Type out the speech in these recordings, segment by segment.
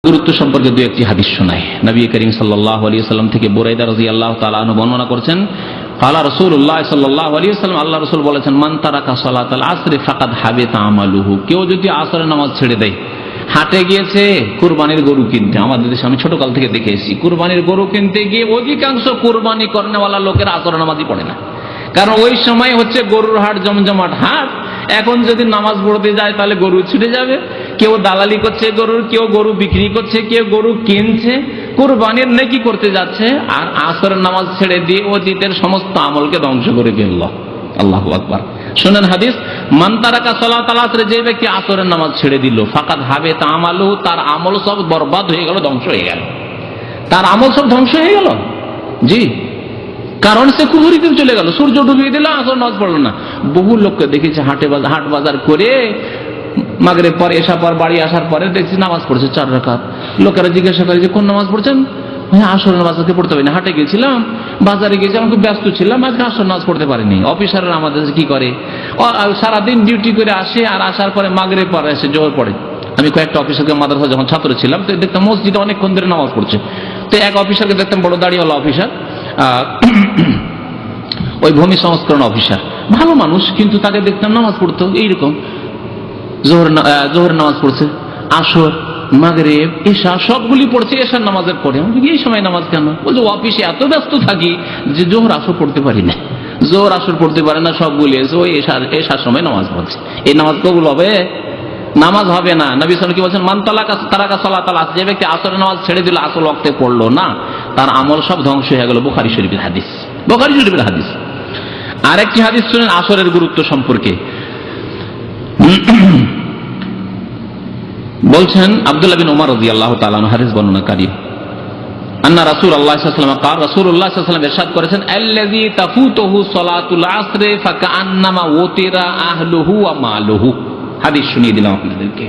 গুরুত্ব সম্পর্কে দুই একটি হাদিস শোনায়। নবী করিম সাল্লাল্লাহু আলাইহি ওয়াসাল্লাম থেকে বুরাইদা রাদিয়াল্লাহু তাআলা আনহু বর্ণনা করছেন, ক্বালা রাসূলুল্লাহ সাল্লাল্লাহু আলাইহি ওয়াসাল্লাম, আল্লাহ রাসূল বলেছেন, মান তারাকা সালাতাল আসরি ফাকাদ হাবিতা আমালুহু, কেউ যদি আসরের নামাজ ছেড়ে দেয়, হাটে গিয়েছে কুরবানির গরু কিনতে, আমাদের দেশে আমি ছোটকাল থেকে দেখে এসেছি, কুরবানির গরু কিনতে গিয়ে অধিকাংশ কুরবানি করেনেওয়ালা লোকের আসরের নামাজই পড়ে না, কারণ ওই সময় হচ্ছে গরুর হাট, জমজমাট হাট। এখন যদি নামাজ পড়তে যায় তাহলে গরু ছুটে যাবে, কেউ দালালি করছে গরুর, কেউ গরু বিক্রি করছে, কেউ গরু কিনছে, কুরবানির নেকি করতে যাচ্ছে, আর আসরের নামাজ ছেড়ে দিয়ে অতীতের সমস্ত আমলকে ধ্বংস করে ফেলল। আল্লাহু আকবার। শুনেন হাদিস, মান তারাকা সালাতাল আসর, যে ব্যক্তি আসরের নামাজ ছেড়ে দিল, ফাকাদ হাবিতা আমালুহু, তার আমল সব বরবাদ হয়ে গেল, ধ্বংস হয়ে গেল, তার আমল সব ধ্বংস হয়ে গেল। জি, কারণ সে কুফরিতে চলে গেল, সূর্য ডুবিয়ে দিল, আসর নামাজ পড়লো না। বহু লোককে দেখেছে হাট বাজার করে মাগরিব পর এশা পর বাড়ি আসার পরে দেখছি নামাজ পড়ছে 4 রাকাত। লোকেরা জিজ্ঞাসা করে যে কোন নামাজ পড়ছেন? আসর নামাজ আজকে পড়তে পারিনি, হাটে গেছিলাম, বাজারে গেছিলাম, খুব ব্যস্ত ছিলাম, আজকে আসর নামাজ পড়তে পারিনি। অফিসাররা আমাদের কি করে, সারাদিন ডিউটি করে আসে, আর আসার পরে মাগরিব পরে এসে জোহর পড়ে। আমি কয়েকটা অফিসারকে মাদ্রাসা যখন ছাত্র ছিলাম তো দেখতাম মসজিদে অনেকক্ষণ ধরে নামাজ পড়ছে। তো এক অফিসারকে দেখতাম, বড় দাড়িওয়ালা অফিসার, ওই ভূমি সংস্করণ অফিসার, ভালো মানুষ, কিন্তু তাকে দেখতাম নামাজ পড়তো এইরকম, জোহর নামাজ পড়ছে, আসর, মাগরিব, এশা সবগুলি পড়ছে এশার নামাজের পরে। এই সময় নামাজ কেন? বলছে অফিসে এত ব্যস্ত থাকি যে জোহর আসর পড়তে পারি না, জোহর আসর পড়তে পারে না, সবগুলি এসে ওই এশার সময় নামাজ পড়ছে। এই নামাজ কবুল হবে? নামাজ হবে না। নবী সাল্লাল্লাহু আলাইহি ওয়াসাল্লাম কি বলছেন? মান তারাকা সালাতাল আসর, যে ব্যক্তি আসরের নামাজ ছেড়ে দিল, আসল ওয়াক্তে পড়লো না, তার আমল সব ধ্বংস হয়ে গেল। বুখারী শরীফের হাদিস, বুখারী শরীফের হাদিস। আরেকটি হাদিস শুনেন আসরের গুরুত্ব সম্পর্কে। বলছেন আব্দুল্লাহ বিন উমর রাদিয়াল্লাহু তাআলা আনহু হাদিস বর্ণনাকারী, আন্না রাসূলুল্লাহ সাল্লাল্লাহু আলাইহি ওয়াসাল্লাম قال, রাসূলুল্লাহ সাল্লাল্লাহু আলাইহি ওয়াসাল্লাম ইরশাদ করেছেন, আল্লাযী তাফুতুহু সালাতুল আসর ফাকান্নামা ওতিরা আহলুহু ওয়া মালুহু। হাদিস শুনিয়ে দিলাম আপনাদেরকে।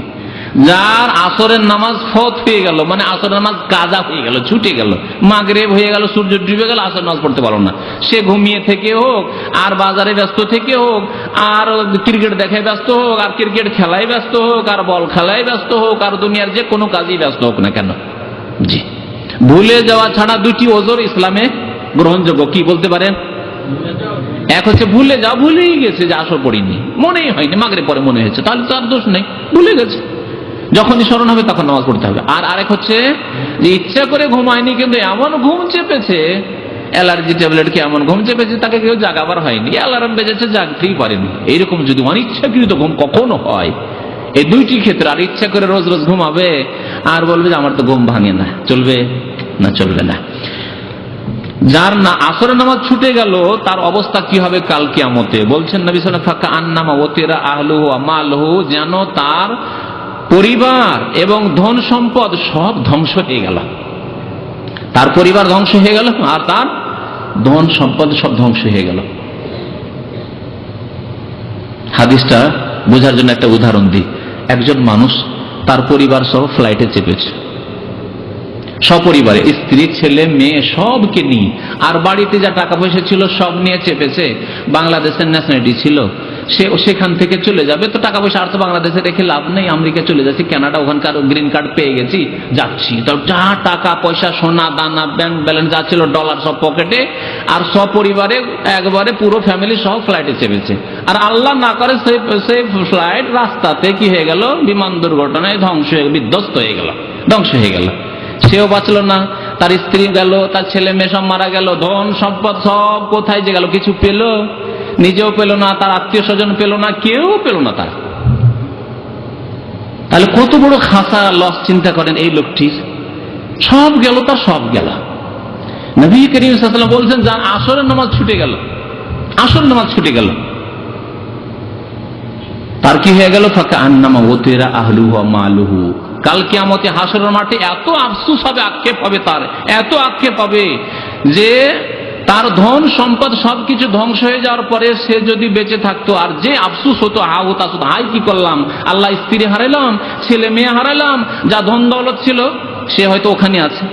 যার আসরের নামাজ ফত হয়ে গেল, মানে আসরের নামাজ কাজা হয়ে গেল, ছুটে গেল, মাগরিব হয়ে গেল, সূর্য ডুবে গেল, আসরের নামাজ পড়তে পারলো না, সে ঘুমিয়ে থেকে হোক, আর বাজারে ব্যস্ত থেকে হোক, আর ক্রিকেট দেখায় ব্যস্ত হোক, আর ক্রিকেট খেলায় ব্যস্ত হোক, আর বল খেলায় ব্যস্ত হোক, আর দুনিয়ার যে কোনো কাজেই ব্যস্ত হোক না কেন, জি, ভুলে যাওয়া ছাড়া দুটি ওজর ইসলামে গ্রহণযোগ্য। কি বলতে পারেন? এক হচ্ছে ভুলে যাওয়া, ভুলেই গেছে যে আসর পড়িনি, মনেই হয়নি, মাগরিব পরে মনে হয়েছে, তাহলে তার দোষ নেই, ভুলে গেছে, যখনই স্মরণ হবে তখন নামাজ পড়তে হবে। আর আরেক হচ্ছে যে ইচ্ছা করে ঘুমায়নি, কিন্তু এমন ঘুম চেপেছে, অ্যালার্জি ট্যাবলেট কি এমন ঘুম চেপেছে, তাকে কেউ জাগাবার হয়নি, অ্যালার্ম বেজেছে, জাগতেই পারেনি। এইরকম যদি অনিচ্ছাকৃত ঘুম কখনো হয়, এই দুইটি ক্ষেত্রে, আর ইচ্ছা করে রোজ রোজ ঘুমাবে আর বলবে যে আমার তো ঘুম ভাঙে না, চলবে না? চলবে না। যার না আসরের নামাজ ছুটে গেল, তার অবস্থা কি হবে কাল কিয়ামতে? বলছেন নবী সাল্লাল্লাহু আলাইহি ওয়াসাল্লাম, ফাকা আন্নামা ওতিরা আহলুহু ওয়া মালুহু, যেন তার পরিবার এবং ধন সম্পদ সব ধ্বংস হয়ে গেল, তার পরিবার ধ্বংস হয়ে গেল, আর তার ধন সম্পদ সব ধ্বংস হয়ে গেল। হাদিসটা বোঝার জন্য একটা উদাহরণ দিই। একজন মানুষ তার পরিবার সহ ফ্লাইটে চেপেছে, সপরিবারে, স্ত্রী, ছেলে, মেয়ে সবকে নিয়ে, আর বাড়িতে যা টাকা পয়সা ছিল সব নিয়ে চেপেছে। বাংলাদেশের ন্যাশনালিটি ছিল, সে সেখান থেকে চলে যাবে, তো টাকা পয়সা আর তো বাংলাদেশে রেখে লাভ নেই, আমেরিকা চলে যাচ্ছি, কানাডা, ওখানকার গ্রিন কার্ড পেয়ে গেছি, যাচ্ছি। তো যা টাকা পয়সা, সোনা দানা, ব্যাংক ব্যালেন্স যা ছিল, ডলার সব পকেটে, আর সপরিবারে একবারে পুরো ফ্যামিলি সহ ফ্লাইটে চেপেছে। আর আল্লাহ না করে সেই ফ্লাইট রাস্তাতে কি হয়ে গেল? বিমান দুর্ঘটনায় ধ্বংস হয়ে, বিধ্বস্ত হয়ে গেল, ধ্বংস হয়ে গেল। সেও বাঁচলো না, তার স্ত্রী গেল, তার ছেলে মেয়ে সব মারা গেল, ধন সম্পদ সব কোথায় যে গেল? কিছু পেল? নিজেও পেল না, তার আত্মীয় স্বজন পেল না, কেউ পেল না তার। তাহলে কত বড় খাসা লস, চিন্তা করেন এই লোকটির। সব গেল, তার সব গেল। নবী করিম সাল্লাল্লাহু আলাইহি ওয়াসাল্লাম বলছেন, যার আসরের নামাজ ছুটে গেল, আসর নামাজ ছুটে গেল, তার কি হয়ে গেল? ফাকা আন্নামা ওতিরা আহলুহু ওয়া মালুহু। কাল কিয়ামতে হাসরের মাঠে এত আফসোস হবে, আক্ষেপ হবে, তার এত আক্ষেপ হবে যে তার ধন সম্পদ সবকিছু ধ্বংস হয়ে যাওয়ার পরে সে যদি বেঁচে থাকতো, আর যে আফসোস হতো, হাই কি করলাম, আল্লাহ স্ত্রী হারাইলাম, ছেলে মেয়ে হারাইলাম, যা ধন দৌলত ছিল সে হয়তো ওখানে আছে।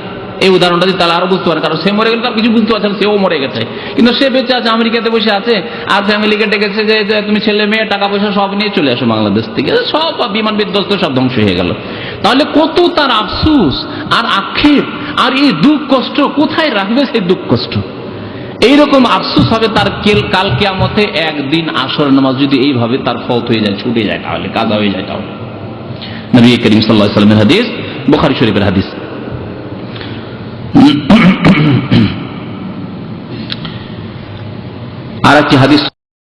এই উদাহরণটা দিয়ে তাহলে আরো বুঝতে পারে, কারণ সে মরে গেলে তার কিছু বুঝতে পারছে না, সেও মরে গেছে, কিন্তু সে বেঁচে আছে, আমেরিকাতে বসে আছে, আর ফ্যামিলিকে ডেকেছে যে তুমি ছেলে মেয়ে টাকা পয়সা সব নিয়ে চলে আসো বাংলাদেশ থেকে, সব বিমান বিধ্বস্ত, সব ধ্বংস হয়ে গেল। তাহলে কত তার আফসোস আর আক্ষেপ, আর এই দুঃখ কষ্ট কোথায় রাখবে? সেই দুঃখ কষ্ট এইরকম আফসোস হবে তার কাল কিয়ামতে। একদিন আসর নামাজ যদি এইভাবে তার ফৌত হয়ে যায়, ছুটে যায়, তাহলে কাজা হয়ে যায়। তাহলে নবী করিম সাল্লাল্লাহু আলাইহি ওয়াসাল্লামের হাদিস, বুখারী শরীফের হাদিস। আর একটি হাদিস